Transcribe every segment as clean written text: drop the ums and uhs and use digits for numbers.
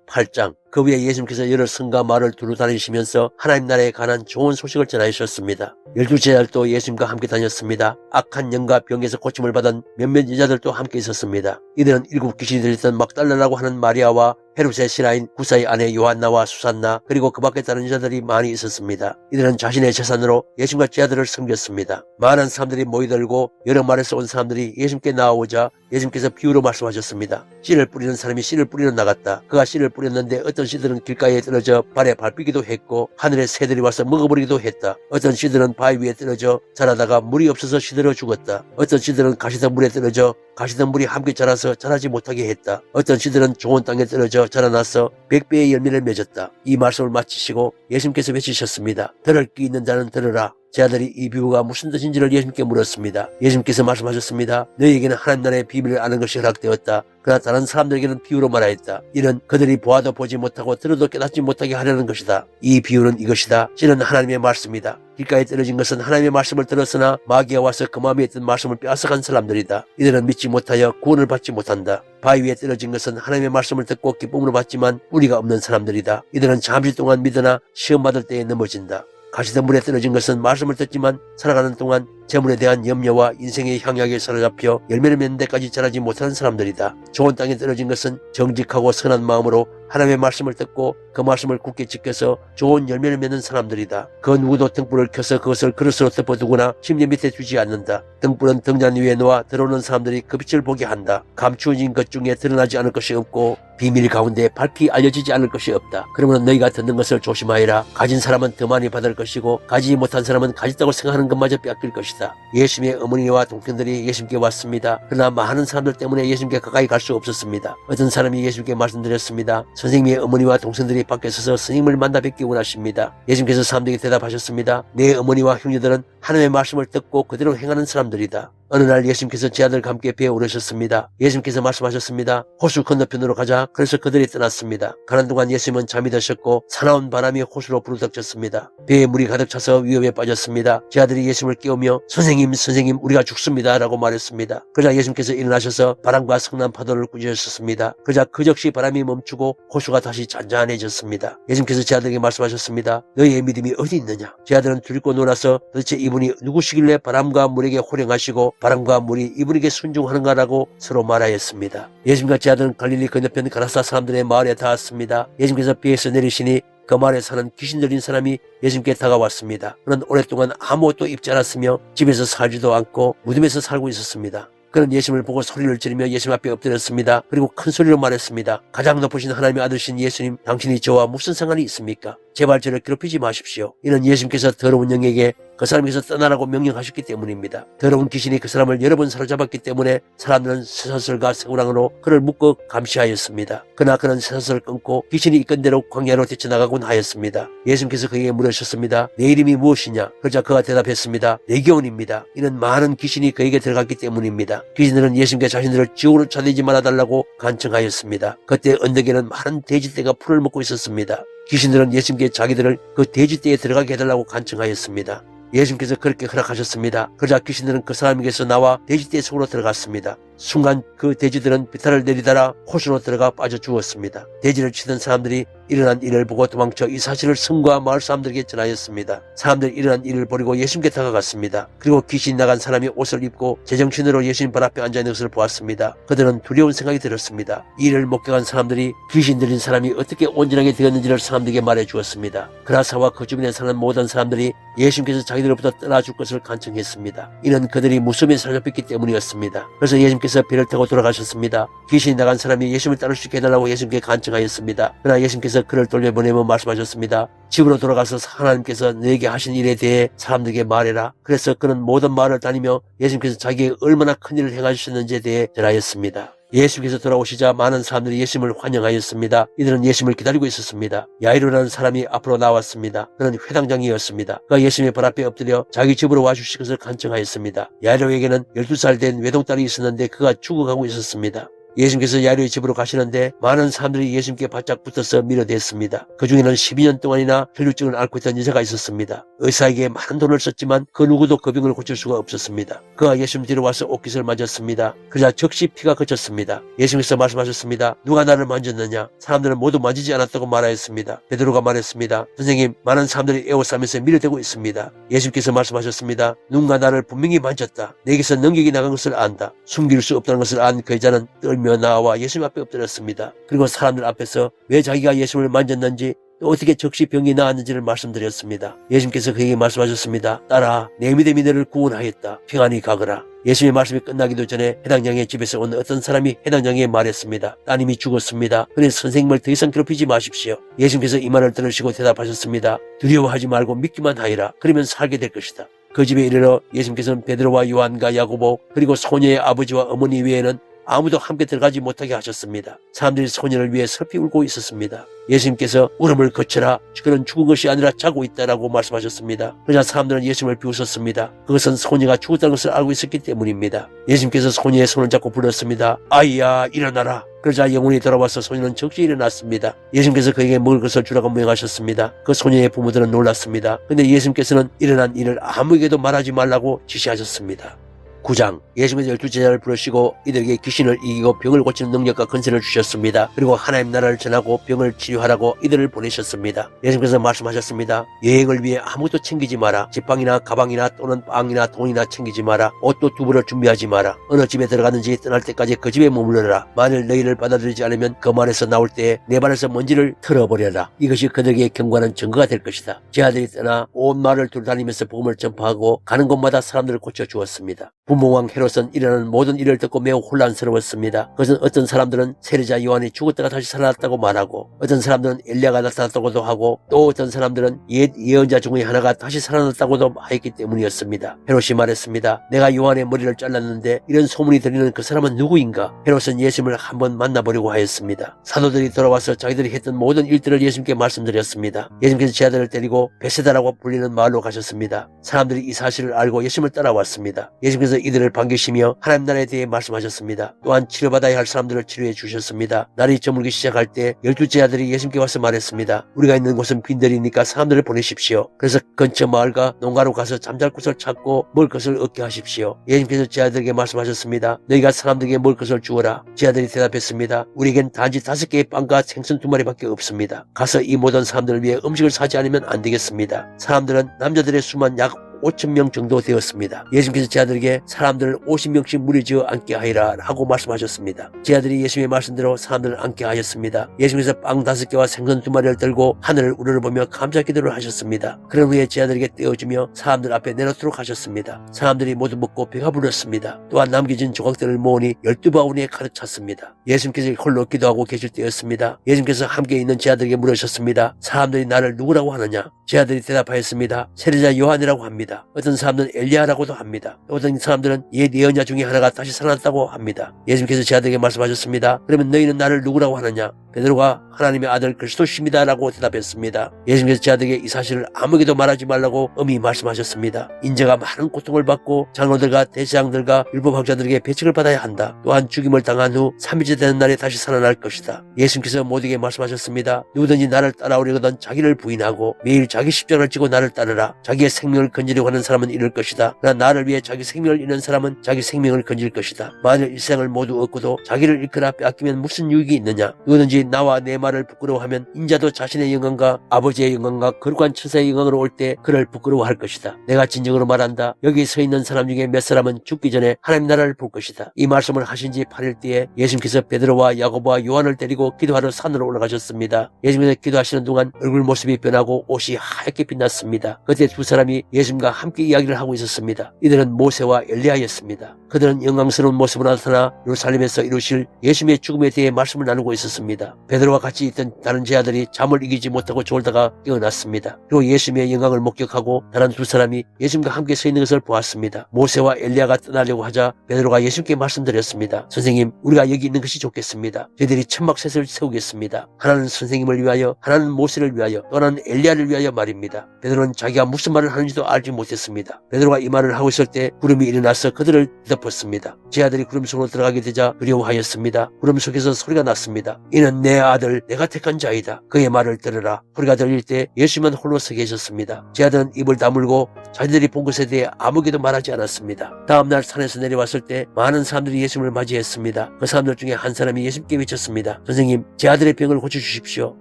8장. 그 위에 예수님께서 여러 성과 마을을 두루 다니시면서 하나님 나라에 관한 좋은 소식을 전하셨습니다. 12제자들도 예수님과 함께 다녔습니다. 악한 영과 병에서 고침을 받은 몇몇 여자들도 함께 있었습니다. 이들은 7 귀신이 들렸던 막달라라고 하는 마리아와 헤롯의 신하인 구사의 아내 요한나와 수산나, 그리고 그 밖에 다른 여자들이 많이 있었습니다. 이들은 자신의 재산으로 예수님과 제자들을 섬겼습니다. 많은 사람들이 모이들고 여러 마을에서 온 사람들이 예수님께 나오자 예수님께서 비유로 말씀하셨습니다. 씨를 뿌리는 사람이 씨를 뿌리러 나갔다. 그가 씨를 뿌렸는데 어떤 씨들은 길가에 떨어져 발에 밟히기도 했고 하늘의 새들이 와서 먹어버리기도 했다. 어떤 씨들은 바위 위에 떨어져 자라다가 물이 없어서 시들어 죽었다. 어떤 씨들은 가시던 물에 떨어져 가시던 물이 함께 자라서 자라지 못하게 했다. 어떤 씨들은 좋은 땅에 떨어져 자라나서 100배의 열매를 맺었다. 이 말씀을 마치시고 예수님께서 외치셨습니다. 들을 귀 있는 자는 들으라. 제자들이 이 비유가 무슨 뜻인지를 예수님께 물었습니다. 예수님께서 말씀하셨습니다. 너희에게는 하나님 나라의 비밀을 아는 것이 허락되었다. 그러나 다른 사람들에게는 비유로 말하였다. 이는 그들이 보아도 보지 못하고 들어도 깨닫지 못하게 하려는 것이다. 이 비유는 이것이다. 씨는 하나님의 말씀이다. 길가에 떨어진 것은 하나님의 말씀을 들었으나 마귀가 와서 그 마음에 있던 말씀을 빼앗아간 사람들이다. 이들은 믿지 못하여 구원을 받지 못한다. 바위 위에 떨어진 것은 하나님의 말씀을 듣고 기쁨으로 받지만 뿌리가 없는 사람들이다. 이들은 잠시 동안 믿으나 시험 받을 때에 넘어진다. 가시던 물에 떨어진 것은 말씀을 듣지만 살아가는 동안 재물에 대한 염려와 인생의 향약에 사로잡혀 열매를 맺는 데까지 자라지 못하는 사람들이다. 좋은 땅에 떨어진 것은 정직하고 선한 마음으로 하나님의 말씀을 듣고 그 말씀을 굳게 지켜서 좋은 열매를 맺는 사람들이다. 그 누구도 등불을 켜서 그것을 그릇으로 덮어두거나 침대 밑에 두지 않는다. 등불은 등잔 위에 놓아 들어오는 사람들이 그 빛을 보게 한다. 감추어진 것 중에 드러나지 않을 것이 없고 비밀 가운데 밝히 알려지지 않을 것이 없다. 그러므로 너희가 듣는 것을 조심하여라. 가진 사람은 더 많이 받을 것이고 가지지 못한 사람은 가졌다고 생각하는 것마저 빼앗길 것이다. 예수님의 어머니와 동생들이 예수님께 왔습니다. 그러나 많은 사람들 때문에 예수님께 가까이 갈 수 없었습니다. 어떤 사람이 예수님께 말씀드렸습니다. 선생님의 어머니와 동생들이 밖에 서서 스님을 만나 뵙기 원하십니다. 예수님께서 사람들에게 대답하셨습니다. 내 어머니와 형제들은 하나님의 말씀을 듣고 그대로 행하는 사람들이다. 어느 날 예수님께서 제자들과 함께 배에 오르셨습니다. 예수님께서 말씀하셨습니다. 호수 건너편으로 가자. 그래서 그들이 떠났습니다. 가는 동안 예수님은 잠이 드셨고 사나운 바람이 호수로 부르덕쳤습니다. 배에 물이 가득 차서 위험에 빠졌습니다. 제자들이 예수님을 깨우며 선생님 우리가 죽습니다 라고 말했습니다. 그러자 예수님께서 일어나셔서 바람과 성난 파도를 꾸짖으셨습니다. 그러자 그 즉시 바람이 멈추고 호수가 다시 잔잔해졌습니다. 예수님께서 제자들에게 말씀하셨습니다. 너희의 믿음이 어디 있느냐. 제자들은 들고 놀라서 도대체 이분이 누구시길래 바람과 물에게 호령하시고 바람과 물이 이분에게 순종하는가라고 서로 말하였습니다. 예수님과 제자들은 갈릴리 건너편 가라사 사람들의 마을에 닿았습니다. 예수님께서 배에서 내리시니 그 마을에 사는 귀신 들린 사람이 예수님께 다가왔습니다. 그는 오랫동안 아무것도 입지 않았으며 집에서 살지도 않고 무덤에서 살고 있었습니다. 그는 예수님을 보고 소리를 지르며 예수님 앞에 엎드렸습니다. 그리고 큰 소리로 말했습니다. 가장 높으신 하나님의 아들신 예수님, 당신이 저와 무슨 상관이 있습니까? 제발 저를 괴롭히지 마십시오. 이는 예수님께서 더러운 영에게 그 사람에게서 떠나라고 명령하셨기 때문입니다. 더러운 귀신이 그 사람을 여러 번 사로잡았기 때문에 사람들은 쇠사슬과 새우랑으로 그를 묶어 감시하였습니다. 그러나 그는 쇠사슬을 끊고 귀신이 이끈 대로 광야로 뛰쳐나가곤 하였습니다. 예수님께서 그에게 물으셨습니다. 내 이름이 무엇이냐? 그러자 그가 대답했습니다. 레기온입니다. 이는 많은 귀신이 그에게 들어갔기 때문입니다. 귀신들은 예수님께 자신들을 지옥으로 쳐내지 말아달라고 간청하였습니다. 그때 언덕에는 많은 돼지떼가 풀을 먹고 있었습니다. 귀신들은 예수님께 자기들을 그 돼지떼에 들어가게 해달라고 간청하였습니다. 예수님께서 그렇게 허락하셨습니다. 그러자 귀신들은 그 사람에게서 나와 돼지떼 속으로 들어갔습니다. 순간 그 돼지들은 비탈을 내리달아 호수로 들어가 빠져 죽었습니다. 돼지를 치던 사람들이 일어난 일을 보고 도망쳐 이 사실을 성과 마을 사람들에게 전하였습니다. 사람들이 일어난 일을 버리고 예수님께 다가갔습니다. 그리고 귀신이 나간 사람이 옷을 입고 제정신으로 예수님 발 앞에 앉아있는 것을 보았습니다. 그들은 두려운 생각이 들었습니다. 이 일을 목격한 사람들이 귀신 들린 사람이 어떻게 온전하게 되었는지를 사람들에게 말해 주었습니다. 그라사와 그 주변에 사는 모든 사람들이 예수님께서 자기들로부터 떠나줄 것을 간청했습니다. 이는 그들이 무덤에 사로잡혔기 때문이었습니다. 그래서 예수님께서 배를 타고 돌아가셨습니다. 귀신이 나간 사람이 예수님을 따를 수 있게 해달라고 예수님께 간청하였습니다. 그러나 예수님께서 그를 돌려보내며 말씀하셨습니다. 집으로 돌아가서 하나님께서 너에게 하신 일에 대해 사람들에게 말해라. 그래서 그는 모든 마을을 다니며 예수님께서 자기의 얼마나 큰 일을 행하셨는지에 대해 전하였습니다. 예수께서 돌아오시자 많은 사람들이 예수님을 환영하였습니다. 이들은 예수님을 기다리고 있었습니다. 야이로라는 사람이 앞으로 나왔습니다. 그는 회당장이었습니다. 그가 예수님의 발 앞에 엎드려 자기 집으로 와주실 것을 간청하였습니다. 야이로에게는 12살 된 외동딸이 있었는데 그가 죽어가고 있었습니다. 예수님께서 야이로의 집으로 가시는데 많은 사람들이 예수님께 바짝 붙어서 밀어댔습니다. 그 중에는 12년 동안이나 혈류증을 앓고 있던 여자가 있었습니다. 의사에게 많은 돈을 썼지만 그 누구도 그 병을 고칠 수가 없었습니다. 그가 예수님 뒤로 와서 옷깃을 만졌습니다. 그러자 즉시 피가 그쳤습니다. 예수님께서 말씀하셨습니다. 누가 나를 만졌느냐? 사람들은 모두 만지지 않았다고 말하였습니다. 베드로가 말했습니다. 선생님, 많은 사람들이 에워싸면서 밀어대고 있습니다. 예수님께서 말씀하셨습니다. 누군가 나를 분명히 만졌다. 내게서 능력이 나간 것을 안다. 숨길 수 없다는 것을 안 그 여자는 떨며 나와 예수님 앞에 엎드렸습니다. 그리고 사람들 앞에서 왜 자기가 예수님을 만졌는지 또 어떻게 즉시 병이 나았는지를 말씀드렸습니다. 예수님께서 그에게 말씀하셨습니다. 딸아, 내 믿음이 너를 구원하였다. 평안히 가거라. 예수님의 말씀이 끝나기도 전에 해당 장의 집에서 온 어떤 사람이 해당 장에게 말했습니다. 따님이 죽었습니다. 그래 선생님을 더 이상 괴롭히지 마십시오. 예수님께서 이 말을 들으시고 대답하셨습니다. 두려워하지 말고 믿기만 하리라. 그러면 살게 될 것이다. 그 집에 이르러 예수님께서는 베드로와 요한과 야고보 그리고 소녀의 아버지와 어머니 외에는 아무도 함께 들어가지 못하게 하셨습니다. 사람들이 소녀를 위해 슬피 울고 있었습니다. 예수님께서 울음을 거쳐라. 그는 죽은 것이 아니라 자고 있다라고 말씀하셨습니다. 그러자 사람들은 예수님을 비웃었습니다. 그것은 소녀가 죽었다는 것을 알고 있었기 때문입니다. 예수님께서 소녀의 손을 잡고 불렀습니다. 아이야, 일어나라. 그러자 영혼이 돌아와서 소녀는 즉시 일어났습니다. 예수님께서 그에게 먹을 것을 주라고 명하셨습니다. 그 소녀의 부모들은 놀랐습니다. 그런데 예수님께서는 일어난 일을 아무에게도 말하지 말라고 지시하셨습니다. 9장 예수님께서 12제자를 부르시고 이들에게 귀신을 이기고 병을 고치는 능력과 권세를 주셨습니다. 그리고 하나님 나라를 전하고 병을 치료하라고 이들을 보내셨습니다. 예수님께서 말씀하셨습니다. 여행을 위해 아무것도 챙기지 마라. 지팡이나 가방이나 또는 빵이나 돈이나 챙기지 마라. 옷도 두벌을 준비하지 마라. 어느 집에 들어가는지 떠날 때까지 그 집에 머무르라. 만일 너희를 받아들이지 않으면 그 말에서 나올 때에 내 발에서 먼지를 털어버려라. 이것이 그들에게 경고하는 증거가 될 것이다. 제 아들이 떠나 온 마을을 돌아다니면서 복음을 전파하고 가는 곳마다 사람들을 고쳐주었습니다. 분봉왕 헤롯은 일어나는 모든 일을 듣고 매우 혼란스러웠습니다. 그것은 어떤 사람들은 세례자 요한이 죽었다가 다시 살아났다고 말하고 어떤 사람들은 엘리야가 나타났다고도 하고 또 어떤 사람들은 옛 예언자 중의 하나가 다시 살아났다고도 하였기 때문이었습니다. 헤롯이 말했습니다. 내가 요한의 머리를 잘랐는데 이런 소문이 들리는 그 사람은 누구인가? 헤롯은 예수님을 한번 만나보려고 하였습니다. 사도들이 돌아와서 자기들이 했던 모든 일들을 예수님께 말씀드렸습니다. 예수님께서 제 아들을 데리고 베세다라고 불리는 마을로 가셨습니다. 사람들이 이 사실을 알고 예수님을 따라왔습니다. 예수님께서 이들을 반기시며 하나님 나라에 대해 말씀하셨습니다. 또한 치료받아야 할 사람들을 치료해 주셨습니다. 날이 저물기 시작할 때 12제자들이 예수님께 와서 말했습니다. 우리가 있는 곳은 빈들이니까 사람들을 보내십시오. 그래서 근처 마을과 농가로 가서 잠잘 곳을 찾고 먹을 것을 얻게 하십시오. 예수님께서 제자들에게 말씀하셨습니다. 너희가 사람들에게 먹을 것을 주어라. 제자들이 대답했습니다. 우리에겐 단지 5개의 빵과 생선 2마리밖에 없습니다. 가서 이 모든 사람들을 위해 음식을 사지 않으면 안 되겠습니다. 사람들은 남자들의 수만 약 5,000명 정도 되었습니다. 예수님께서 제자들에게 사람들을 50명씩 무리지어 앉게 하리라 하고 말씀하셨습니다. 제자들이 예수님의 말씀대로 사람들을 앉게 하였습니다. 예수님께서 빵 5개와 생선 2마리를 들고 하늘을 우러러보며 감사 기도를 하셨습니다. 그런 후에 제자들에게 떼어주며 사람들 앞에 내놓도록 하셨습니다. 사람들이 모두 먹고 배가 불렀습니다. 또한 남겨진 조각들을 모으니 12바구니에 가득 찼습니다. 예수님께서 홀로 기도하고 계실 때였습니다. 예수님께서 함께 있는 제자들에게 물으셨습니다. 사람들이 나를 누구라고 하느냐? 제자들이 대답하였습니다. 세례자 요한이라고 합니다. 어떤 사람들은 엘리야라고도 합니다. 어떤 사람들은 옛 예언자 중에 하나가 다시 살아났다고 합니다. 예수님께서 제자들에게 말씀하셨습니다. 그러면 너희는 나를 누구라고 하느냐? 베드로가 하나님의 아들 그리스도십니다 라고 대답했습니다. 예수님께서 제자들에게 이 사실을 아무에게도 말하지 말라고 엄히 말씀하셨습니다. 인자가 많은 고통을 받고 장로들과 대제장들과 율법학자들에게 배척을 받아야 한다. 또한 죽임을 당한 후 3일째 되는 날에 다시 살아날 것이다. 예수님께서 모두에게 말씀하셨습니다. 누구든지 나를 따라오려거든 자기를 부인하고 매일 자기 십자가를 지고 나를 따르라. 자기의 생명을 건지려고 하는 사람은 잃을 것이다. 그러나 나를 위해 자기 생명을 잃는 사람은 자기 생명을 건질 것이다. 만일 일생을 모두 얻고도 자기를 잃거나 빼앗기면 무슨 유익이 있느냐? 누구든지 나와 내 말을 부끄러워하면 인자도 자신의 영광과 아버지의 영광과 거룩한 천사의 영광으로 올 때 그를 부끄러워할 것이다. 내가 진정으로 말한다. 여기 서 있는 사람 중에 몇 사람은 죽기 전에 하나님 나라를 볼 것이다. 이 말씀을 하신 지 8일 뒤에 예수님께서 베드로와 야고보와 요한을 데리고 기도하러 산으로 올라가셨습니다. 예수님께서 기도하시는 동안 얼굴 모습이 변하고 옷이 하얗게 빛났습니다. 그때 두 사람이 예수님과 함께 이야기를 하고 있었습니다. 이들은 모세와 엘리야였습니다. 그들은 영광스러운 모습으로 나타나 예루살렘에서 이루실 예수님의 죽음에 대해 말씀을 나누고 있었습니다. 베드로와 같이 있던 다른 제자들이 잠을 이기지 못하고 졸다가 깨어났습니다. 그리고 예수님의 영광을 목격하고 다른 두 사람이 예수님과 함께 서 있는 것을 보았습니다. 모세와 엘리야가 떠나려고 하자 베드로가 예수님께 말씀드렸습니다. 선생님, 우리가 여기 있는 것이 좋겠습니다. 저희들이 천막셋을 세우겠습니다. 하나는 선생님을 위하여, 하나는 모세를 위하여, 또 하나는 엘리야를 위하여 말입니다. 베드로는 자기가 무슨 말을 하는지도 알지 못했습니다. 베드로가 이 말을 하고 있을 때 구름이 일어나서 그들을 덮었습니다. 제 아들이 구름 속으로 들어가게 되자 두려워하였습니다. 구름 속에서 소리가 났습니다. 이는 내 아들, 내가 택한 자이다. 그의 말을 들으라. 소리가 들릴 때 예수님은 홀로 서 계셨습니다. 제 아들은 입을 다물고 자기들이 본 것에 대해 아무개도 말하지 않았습니다. 다음날 산에서 내려왔을 때 많은 사람들이 예수님을 맞이했습니다. 그 사람들 중에 한 사람이 예수님께 외쳤습니다. 선생님, 제 아들의 병을 고쳐주십시오.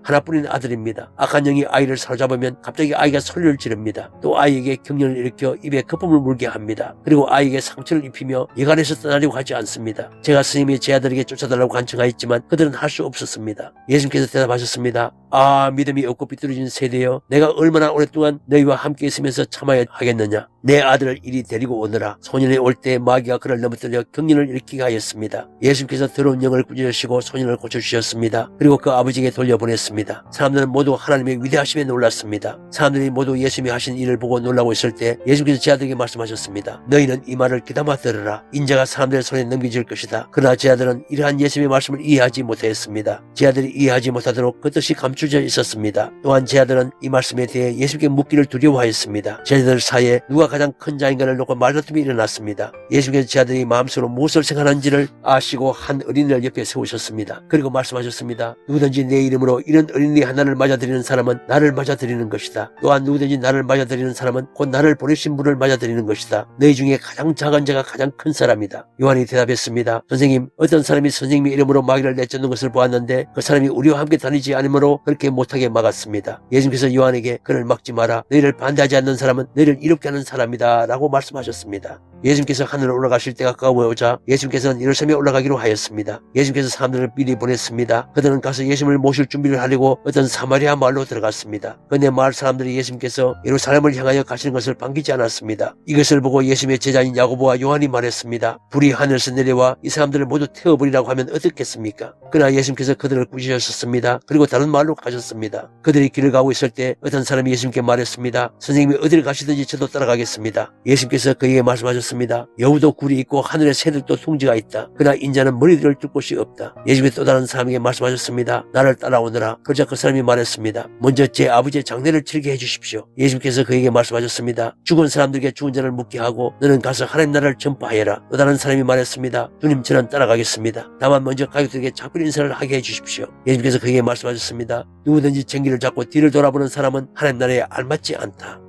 하나뿐인 아들입니다. 악한 영이 아이를 사로잡으면 갑자기 아이가 소리를 지릅니다. 또 아이에게 경련을 일으켜 입에 거품을 물게 합니다. 그리고 아이에게 상처를 입히며 예간에서 떠나려고 하지 않습니다. 제가 스님이 제 아들에게 쫓아달라고 간청하였지만 그들은 할 수 없었습니다. 예수님께서 대답하셨습니다. 아, 믿음이 없고 비뚤어진 세대여, 내가 얼마나 오랫동안 너희와 함께 있으면서 참아야 하겠느냐. 내 아들을 이리 데리고 오너라. 소년이 올 때 마귀가 그를 넘어뜨려 경련을 일으키게 하였습니다. 예수님께서 더러운 영을 꾸짖으시고 소년을 고쳐주셨습니다. 그리고 그 아버지에게 돌려보냈습니다. 사람들은 모두 하나님의 위대하심에 놀랐습니다. 사람들이 모두 예수님이 하신 일을 보고 놀라고 있을 때 예수님께서 제 아들에게 말씀하셨습니다. 너희는 이 말을 귀담아 들으라. 인자가 사람들의 손에 넘겨질 것이다. 그러나 제 아들은 이러한 예수님의 말씀을 이해하지 못하였습니다. 제 아들이 이해하지 못하도록 그 뜻이 감추져 있었습니다. 또한 제 아들은 이 말씀에 대해 예수님께 묻기를 두려워하였습니다. 제 아들 사이에 누가 가장 큰 자인가를 놓고 말다툼이 일어났습니다. 예수님께서 제 아들이 마음속으로 무엇을 생각하는지를 아시고 한 어린이를 옆에 세우셨습니다. 그리고 말씀하셨습니다. 누구든지 내 이름으로 이런 어린이 하나를 맞아들이는 사람은 나를 맞아들이는 것이다. 또한 누구든지 나를 맞아들이는 사람은 곧 나를 보내신 분을 맞아들이는 것이다. 너희 중에 가장 작은 자가 가장 큰 사람이다. 요한이 대답했습니다. 선생님, 어떤 사람이 선생님의 이름으로 마귀를 내쫓는 것을 보았는데 그 사람이 우리와 함께 다니지 않으므로 그렇게 못하게 막았습니다. 예수님께서 요한에게 그를 막지 마라. 너희를 반대하지 않는 사람은 너희를 이롭게 하는 사람이다 라고 말씀하셨습니다. 예수님께서 하늘로 올라가실 때가 가까워오자 예수님께서는 예루살렘에 올라가기로 하였습니다. 예수님께서 사람들을 미리 보냈습니다. 그들은 가서 예수님을 모실 준비를 하려고 어떤 사마리아 마을로 들어갔습니다. 그런데 마을 사람들이 예수님께서 예루살렘을 향하여 가시는 것을 반기지 않았습니다. 이것을 보고 예수님의 제자인 야고보와 요한이 말했습니다. 불이 하늘에서 내려와 이 사람들을 모두 태워버리라고 하면 어떻겠습니까? 그러나 예수님께서 그들을 꾸짖으셨습니다. 그리고 다른 마을로 가셨습니다. 그들이 길을 가고 있을 때 어떤 사람이 예수님께 말했습니다. 선생님이 어디를 가시든지 저도 따라가겠습니다. 예수님께서 그에게 말씀하셨습니다. 여우도 굴이 있고 하늘의 새들도 둥지가 있다. 그러나 인자는 머리들을 둘 곳이 없다. 예수님이 또 다른 사람에게 말씀하셨습니다. 나를 따라오너라. 그러자 그 사람이 말했습니다. 먼저 제 아버지의 장례를 치르게 해주십시오. 예수님께서 그에게 말씀하셨습니다. 죽은 사람들에게 죽은 자를 묻게 하고 너는 가서 하나님 나라를 전파해라. 또 다른 사람이 말했습니다. 주님, 저는 따라가겠습니다. 다만 먼저 가족들에게 작별 인사를 하게 해주십시오. 예수님께서 그에게 말씀하셨습니다. 누구든지 전기를 잡고 뒤를 돌아보는 사람은 하나님 나라에 알맞지 않다.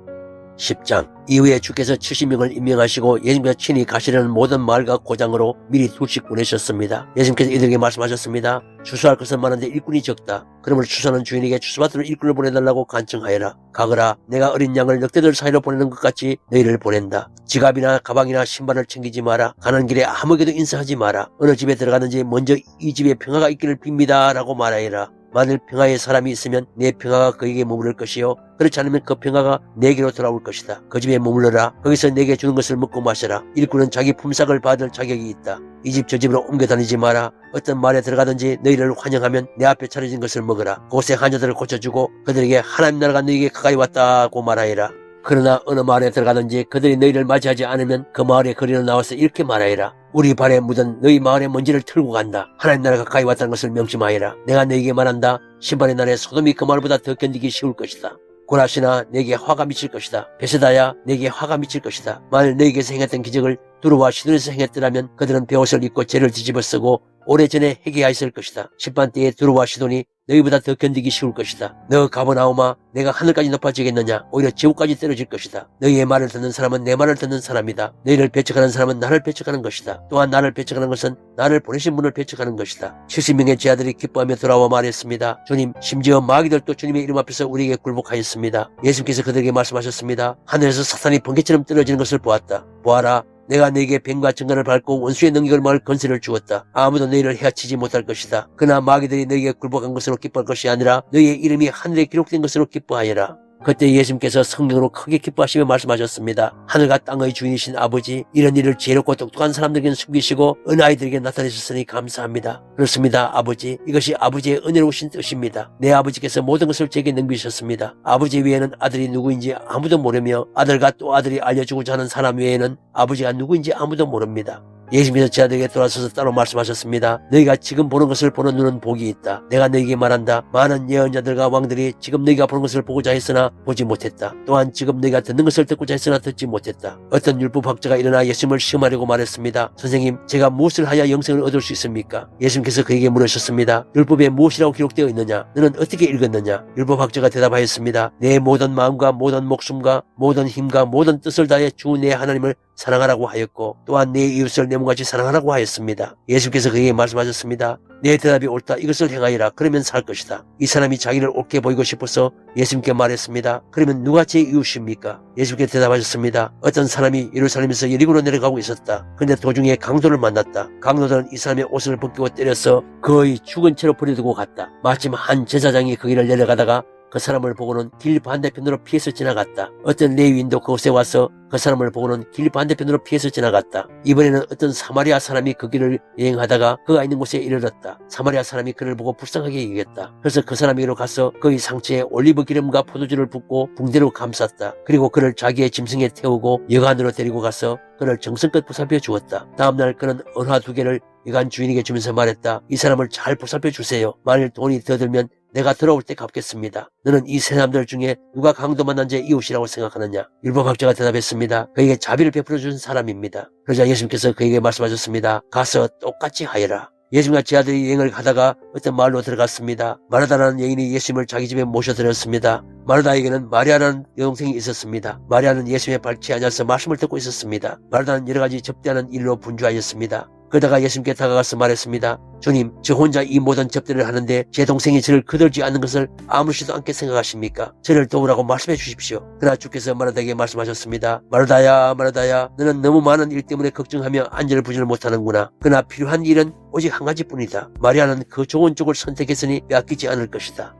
10장. 이후에 주께서 70명을 임명하시고 예수님께서 친히 가시려는 모든 마을과 고장으로 미리 둘씩 보내셨습니다. 예수님께서 이들에게 말씀하셨습니다. 추수할 것은 많은데 일꾼이 적다. 그러므로 추수하는 주인에게 추수받으러 일꾼을 보내달라고 간청하여라. 가거라. 내가 어린 양을 늑대들 사이로 보내는 것 같이 너희를 보낸다. 지갑이나 가방이나 신발을 챙기지 마라. 가는 길에 아무에게도 인사하지 마라. 어느 집에 들어가든지 먼저 이 집에 평화가 있기를 빕니다 라고 말하여라. 만일 평화의 사람이 있으면 내 평화가 그에게 머무를 것이요 그렇지 않으면 그 평화가 내게로 돌아올 것이다. 그 집에 머물러라. 거기서 내게 주는 것을 먹고 마셔라. 일꾼은 자기 품삯을 받을 자격이 있다. 이 집 저 집으로 옮겨 다니지 마라. 어떤 마을에 들어가든지 너희를 환영하면 내 앞에 차려진 것을 먹으라. 그곳에 환자들을 고쳐주고 그들에게 하나님 나라가 너희에게 가까이 왔다고 말하여라. 그러나 어느 마을에 들어가든지 그들이 너희를 맞이하지 않으면 그 마을의 거리로 나와서 이렇게 말하여라. 우리 발에 묻은 너희 마을의 먼지를 털고 간다. 하나님 나라가 가까이 왔다는 것을 명심하여라. 내가 너희에게 말한다. 심판의 날에 소돔이 그 마을보다 더 견디기 쉬울 것이다. 고라시나 내게 화가 미칠 것이다. 베세다야 내게 화가 미칠 것이다. 만일 너희에게서 행했던 기적을 두루와 시돈에서 행했더라면 그들은 베옷을 입고 죄를 뒤집어 쓰고 오래전에 회개하였을 것이다. 심판 때에 두루와 시돈이 너희보다 더 견디기 쉬울 것이다. 너 가버나움아, 내가 하늘까지 높아지겠느냐? 오히려 지옥까지 떨어질 것이다. 너희의 말을 듣는 사람은 내 말을 듣는 사람이다. 너희를 배척하는 사람은 나를 배척하는 것이다. 또한 나를 배척하는 것은 나를 보내신 분을 배척하는 것이다. 70명의 제 아들이 기뻐하며 돌아와 말했습니다. 주님, 심지어 마귀들도 주님의 이름 앞에서 우리에게 굴복하였습니다. 예수님께서 그들에게 말씀하셨습니다. 하늘에서 사탄이 번개처럼 떨어지는 것을 보았다. 보아라. 내가 너에게 뱀과 정갈을 밟고 원수의 능력을 막을 권세를 주었다. 아무도 너희를 해치지 못할 것이다. 그러나 마귀들이 너에게 굴복한 것으로 기뻐할 것이 아니라 너희의 이름이 하늘에 기록된 것으로 기뻐하여라. 그때 예수님께서 성령으로 크게 기뻐하시며 말씀하셨습니다. 하늘과 땅의 주인이신 아버지, 이런 일을 지혜롭고 똑똑한 사람들에게는 숨기시고 어린아이들에게 나타내셨으니 감사합니다. 그렇습니다. 아버지, 이것이 아버지의 은혜로우신 뜻입니다. 내 아버지께서 모든 것을 제게 넘기셨습니다. 아버지 외에는 아들이 누구인지 아무도 모르며 아들과 또 아들이 알려주고자 하는 사람 외에는 아버지가 누구인지 아무도 모릅니다. 예수님께서 제 아들에게 돌아서서 따로 말씀하셨습니다. 너희가 지금 보는 것을 보는 눈은 복이 있다. 내가 너희에게 말한다. 많은 예언자들과 왕들이 지금 너희가 보는 것을 보고자 했으나 보지 못했다. 또한 지금 너희가 듣는 것을 듣고자 했으나 듣지 못했다. 어떤 율법학자가 일어나 예수님을 시험하려고 말했습니다. 선생님, 제가 무엇을 하여 영생을 얻을 수 있습니까? 예수님께서 그에게 물으셨습니다. 율법에 무엇이라고 기록되어 있느냐? 너는 어떻게 읽었느냐? 율법학자가 대답하였습니다. 내 모든 마음과 모든 목숨과 모든 힘과 모든 뜻을 다해 주 내 하나님을 사랑하라고 하였고 또한 내 이웃을 내 몸같이 사랑하라고 하였습니다. 예수께서 그에게 말씀하셨습니다. 내 대답이 옳다. 이것을 행하여라. 그러면 살 것이다. 이 사람이 자기를 옳게 보이고 싶어서 예수님께 말했습니다. 그러면 누가 제 이웃입니까? 예수께 대답하셨습니다. 어떤 사람이 예루살렘에서 여리고로 내려가고 있었다. 그런데 도중에 강도를 만났다. 강도들은 이 사람의 옷을 벗기고 때려서 거의 죽은 채로 버려두고 갔다. 마침 한 제사장이 거기를 내려가다가 그 사람을 보고는 길 반대편으로 피해서 지나갔다. 어떤 레위인도 그곳에 와서 그 사람을 보고는 길 반대편으로 피해서 지나갔다. 이번에는 어떤 사마리아 사람이 그 길을 여행하다가 그가 있는 곳에 이르렀다. 사마리아 사람이 그를 보고 불쌍하게 여겼다. 그래서 그 사람에게로 가서 그의 상처에 올리브 기름과 포도주를 붓고 붕대로 감쌌다. 그리고 그를 자기의 짐승에 태우고 여관으로 데리고 가서 그를 정성껏 보살펴 주었다. 다음날 그는 은화 2개를 여관 주인에게 주면서 말했다. 이 사람을 잘 보살펴 주세요. 만일 돈이 더 들면 내가 돌아올 때 갚겠습니다. 너는 이 세 사람들 중에 누가 강도 만난 제 이웃이라고 생각하느냐? 율법학자가 대답했습니다. 그에게 자비를 베풀어 준 사람입니다. 그러자 예수님께서 그에게 말씀하셨습니다. 가서 똑같이 하여라. 예수님과 제 아들이 여행을 가다가 어떤 마을로 들어갔습니다. 마르다라는 여인이 예수님을 자기 집에 모셔드렸습니다. 마르다에게는 마리아라는 여동생이 있었습니다. 마리아는 예수님의 발치에 앉아서 말씀을 듣고 있었습니다. 마르다는 여러 가지 접대하는 일로 분주하였습니다. 그러다가 예수님께 다가가서 말했습니다. 주님, 저 혼자 이 모든 접대를 하는데 제 동생이 저를 거들지 않는 것을 아무렇지도 않게 생각하십니까? 저를 도우라고 말씀해 주십시오. 그러나 주께서 마르다에게 말씀하셨습니다. 마르다야, 마르다야, 너는 너무 많은 일 때문에 걱정하며 안절부절을 못하는구나. 그러나 필요한 일은 오직 한 가지뿐이다. 마리아는 그 좋은 쪽을 선택했으니 빼앗기지 않을 것이다.